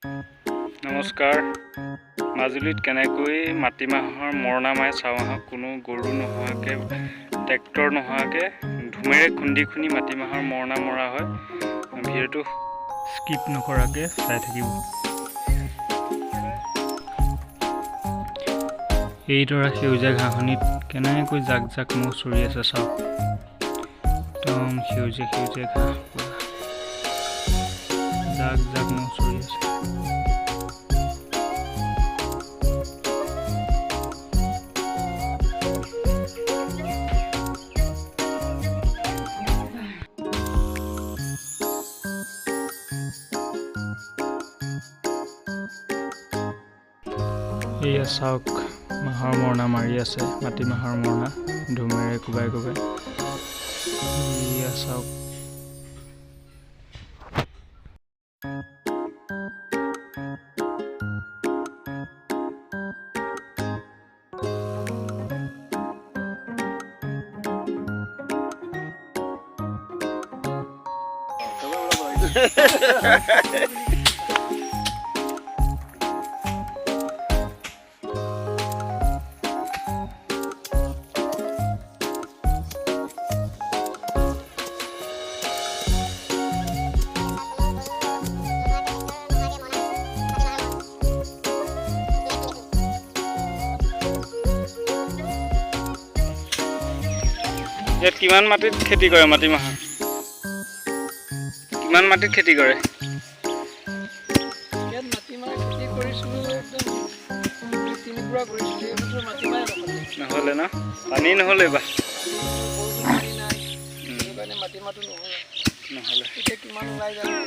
নমস্কাৰ মাজুলীত কেনেকৈ মাটিমাহৰ মৰণা মাৰে চাওঁ আহক। কোনো গৰু নোহোৱাকৈ ট্ৰেক্টৰ নোহোৱাকৈ ধুমেৰে খুন্দি মাটিমাহৰ মৰণা মৰা হয়। ভিডিঅ'টো স্কিপ নকৰাকৈ চাই থাকিব। এইদৰে সেউজীয়া ঘাঁহনিত কেনেকৈ জাক জাক মহ চৰি আছে চাওক। একদম সেউজীয়া সেউজীয়া ঘাঁহ, জাক জাক মহ চৰি আছে। এয়া চাওক, মাহৰ মৰণা মাৰি আছে, মাটিমাহৰ মৰণা ধুমেৰে কোবাই কোবাই। এয়া চাওক, ইয়াত কিমান মাটিত খেতি কৰে মাটিমাহৰ? কিমান মাটিত খেতি কৰে? ইয়াত মাটিমাহ খেতি কৰিছিলোঁ, একদম 2-3 পুৰা কৰিছিলোঁ। এই বছৰ মাটিমাহ নহ'লে ন, পানী নহ'লে বা পানী নাই, সেইটো কাৰণে মাটিমাহটো নহ'লে। নহ'লে এতিয়া কিমান ওলাই জানো।